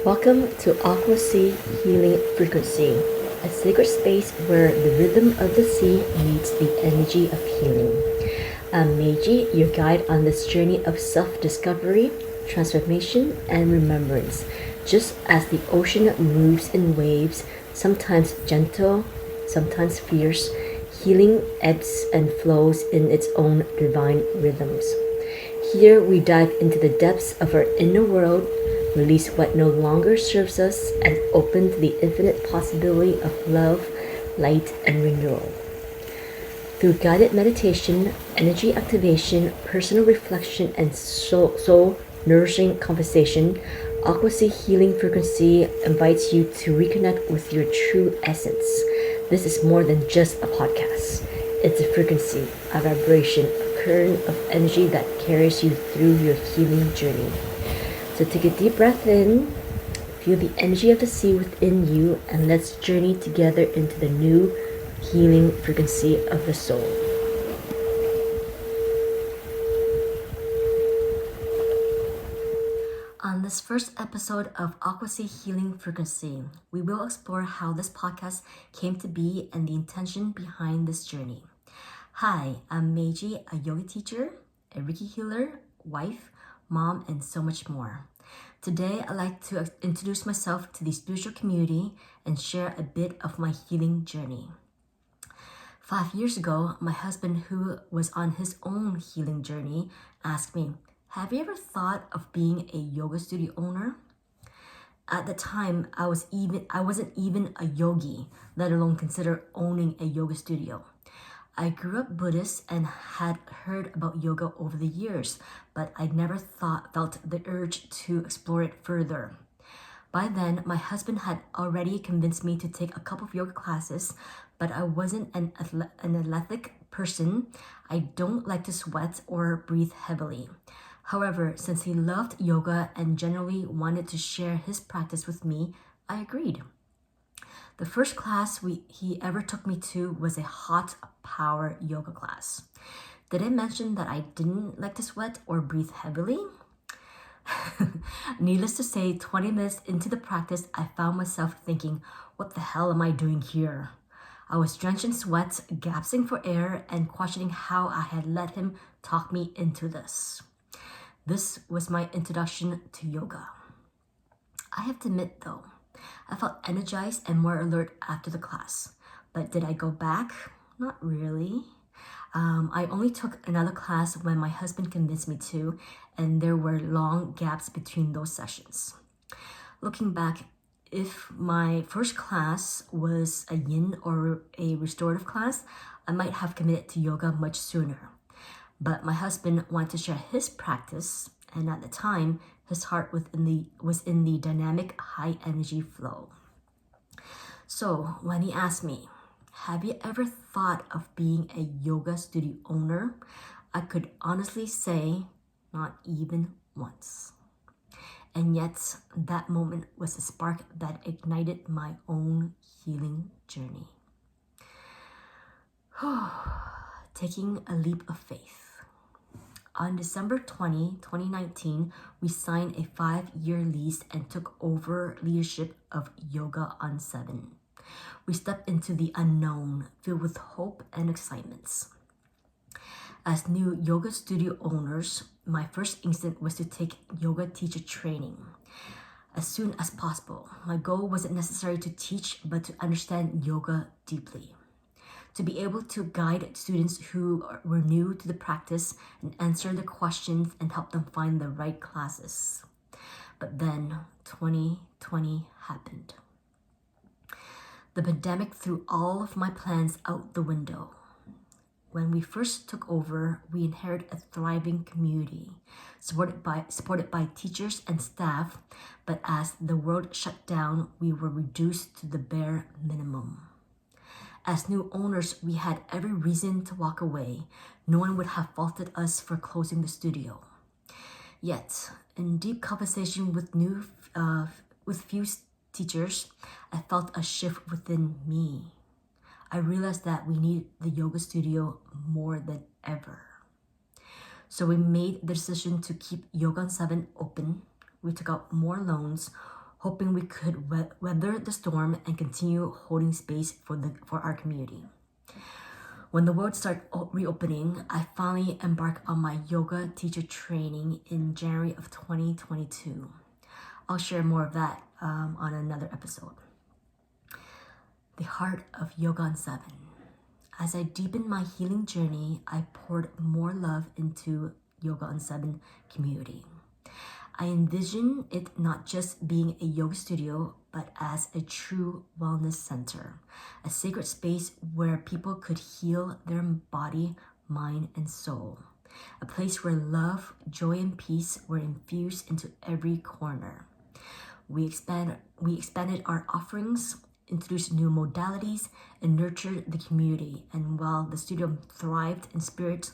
Welcome to AquaSea Healing Frequency, a sacred space where the rhythm of the sea meets the energy of healing. I'm Meiji, your guide on this journey of self-discovery, transformation, and remembrance. Just as the ocean moves in waves, sometimes gentle, sometimes fierce, healing ebbs and flows in its own divine rhythms. Here we dive into the depths of our inner world, release what no longer serves us, and open to the infinite possibility of love, light, and renewal. Through guided meditation, energy activation, personal reflection, and soul nourishing conversation, AquaSea Healing Frequency invites you to reconnect with your true essence. This is more than just a podcast. It's a frequency, a vibration, a current of energy that carries you through your healing journey. So take a deep breath in, feel the energy of the sea within you, and let's journey together into the new healing frequency of the soul. On this first episode of AquaSea Healing Frequency, we will explore how this podcast came to be and the intention behind this journey. Hi, I'm Meiji, a yoga teacher, a Reiki healer, wife, mom, and so much more. Today, I'd like to introduce myself to the spiritual community and share a bit of my healing journey. 5 years ago, my husband, who was on his own healing journey, asked me, "Have you ever thought of being a yoga studio owner?" At the time, I wasn't even a yogi, let alone consider owning a yoga studio. I grew up Buddhist and had heard about yoga over the years, but I'd never felt the urge to explore it further. By then, my husband had already convinced me to take a couple of yoga classes, but I wasn't an athletic person. I don't like to sweat or breathe heavily. However, since he loved yoga and generally wanted to share his practice with me, I agreed. The first class he ever took me to was a hot power yoga class. Did I mention that I didn't like to sweat or breathe heavily? Needless to say, 20 minutes into the practice, I found myself thinking, what the hell am I doing here? I was drenched in sweat, gasping for air, and questioning how I had let him talk me into this. This was my introduction to yoga. I have to admit though, I felt energized and more alert after the class. But did I go back? Not really. I only took another class when my husband convinced me to, and there were long gaps between those sessions. Looking back, if my first class was a yin or a restorative class, I might have committed to yoga much sooner. But my husband wanted to share his practice, and at the time, his heart was in the dynamic high energy flow. So when he asked me, "Have you ever thought of being a yoga studio owner?" I could honestly say, not even once. And yet, that moment was a spark that ignited my own healing journey. Taking a leap of faith. On December 20, 2019, we signed a 5-year lease and took over leadership of Yoga on 7. We stepped into the unknown, filled with hope and excitements. As new yoga studio owners, my first instinct was to take yoga teacher training as soon as possible. My goal wasn't necessarily to teach, but to understand yoga deeply. To be able to guide students who were new to the practice and answer the questions and help them find the right classes. But then 2020 happened. The pandemic threw all of my plans out the window. When we first took over, we inherited a thriving community, supported by teachers and staff, but as the world shut down, we were reduced to the bare minimum. As new owners, we had every reason to walk away. No one would have faulted us for closing the studio. Yet, in deep conversation with few teachers, I felt a shift within me. I realized that we need the yoga studio more than ever. So we made the decision to keep Yoga on 7 open. We took out more loans, hoping we could weather the storm and continue holding space for our community. When the world started reopening, I finally embarked on my yoga teacher training in January of 2022. I'll share more of that on another episode. The heart of Yoga on 7. As I deepened my healing journey, I poured more love into Yoga on 7 community. I envision it not just being a yoga studio, but as a true wellness center, a sacred space where people could heal their body, mind, and soul. A place where love, joy, and peace were infused into every corner. We expanded our offerings, introduced new modalities, and nurtured the community. And while the studio thrived in spirit,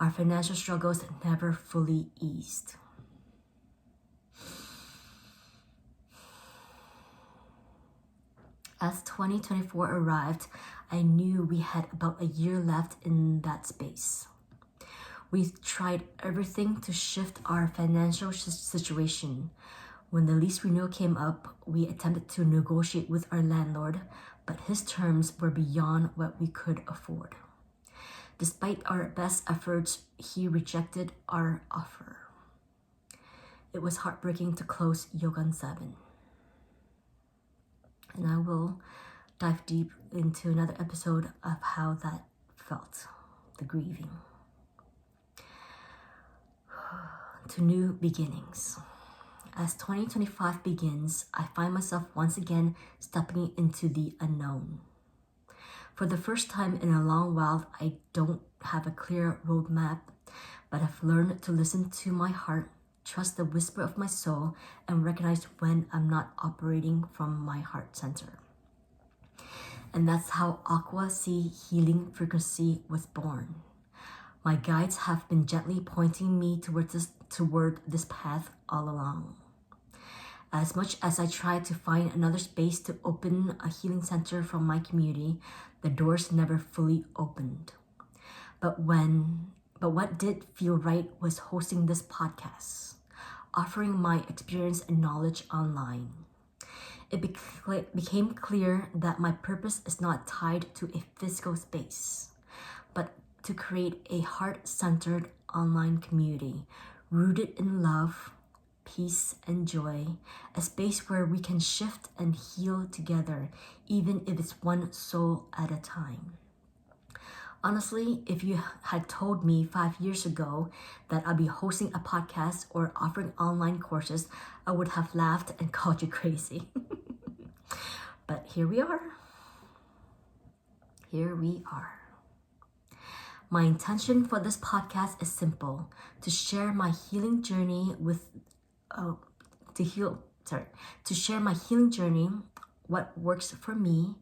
our financial struggles never fully eased. As 2024 arrived, I knew we had about a year left in that space. We tried everything to shift our financial situation. When the lease renewal came up, we attempted to negotiate with our landlord, but his terms were beyond what we could afford. Despite our best efforts, he rejected our offer. It was heartbreaking to close Yoga on 7. And I will dive deep into another episode of how that felt, the grieving. To new beginnings. As 2025 begins, I find myself once again stepping into the unknown. For the first time in a long while, I don't have a clear roadmap, but I've learned to listen to my heart, trust the whisper of my soul, and recognize when I'm not operating from my heart center. And that's how AquaSea Healing Frequency was born. My guides have been gently pointing me toward this path all along. As much as I tried to find another space to open a healing center from my community, the doors never fully opened. But what did feel right was hosting this podcast, offering my experience and knowledge online. It became clear that my purpose is not tied to a physical space, but to create a heart-centered online community rooted in love, peace, and joy, a space where we can shift and heal together, even if it's one soul at a time. Honestly, if you had told me 5 years ago that I'd be hosting a podcast or offering online courses, I would have laughed and called you crazy. But here we are. Here we are. My intention for this podcast is simple: to share my healing journey to share my healing journey, what works for me,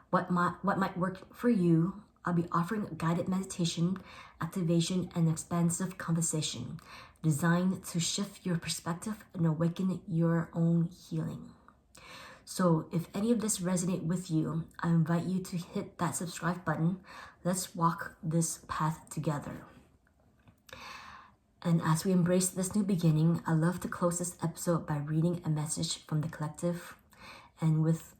what might work for you. I'll be offering guided meditation, activation, and expansive conversation designed to shift your perspective and awaken your own healing. So if any of this resonates with you, I invite you to hit that subscribe button. Let's walk this path together. And as we embrace this new beginning, I love to close this episode by reading a message from the collective and with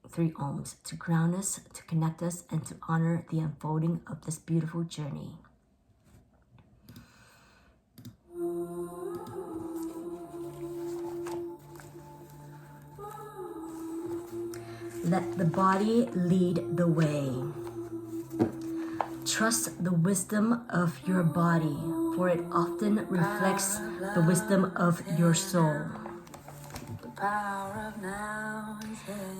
3 ohms to ground us, to connect us, and to honor the unfolding of this beautiful journey. Let the body lead the way. Trust the wisdom of your body, for it often reflects the wisdom of your soul.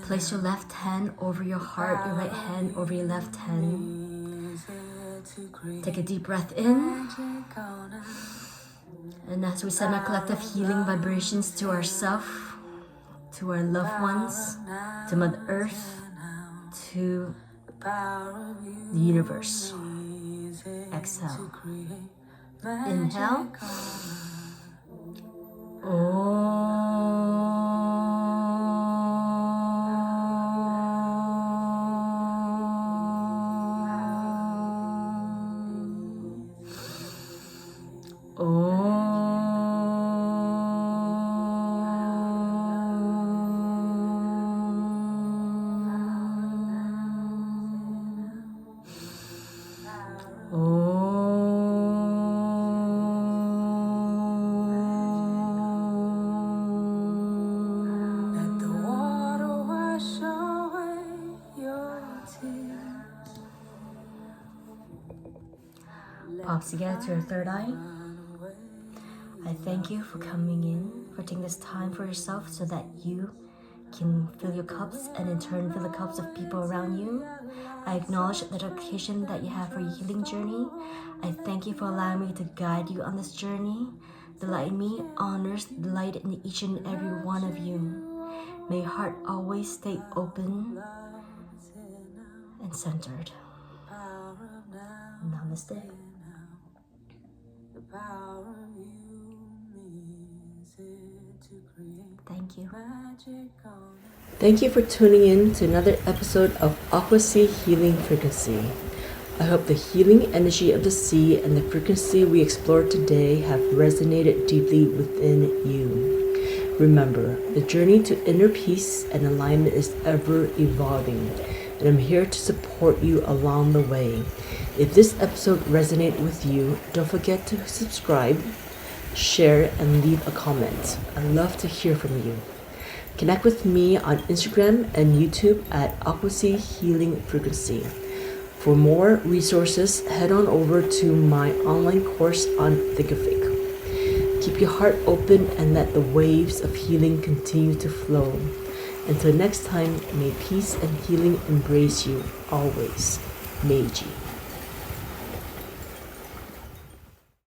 Place your left hand over your heart, your right hand over your left hand. Take a deep breath in. And as we send our collective healing vibrations to ourselves, to our loved ones, to Mother Earth, to the universe. Exhale. Inhale. pops together to your third eye. I thank you for coming in, for taking this time for yourself so that you can fill your cups and in turn fill the cups of people around you. I acknowledge the dedication that you have for your healing journey. I thank you for allowing me to guide you on this journey. The light in me honors the light in each and every one of you. May your heart always stay open and centered. Namaste. Thank you. Thank you for tuning in to another episode of AquaSea Healing Frequency. I hope the healing energy of the sea and the frequency we explored today have resonated deeply within you. Remember, the journey to inner peace and alignment is ever evolving, and I'm here to support you along the way. If this episode resonated with you, don't forget to subscribe, share, and leave a comment. I'd love to hear from you. Connect with me on Instagram and YouTube at AquaSea Healing Frequency. For more resources, head on over to my online course on Thinkific. Keep your heart open and let the waves of healing continue to flow. Until next time, may peace and healing embrace you always. Meiji.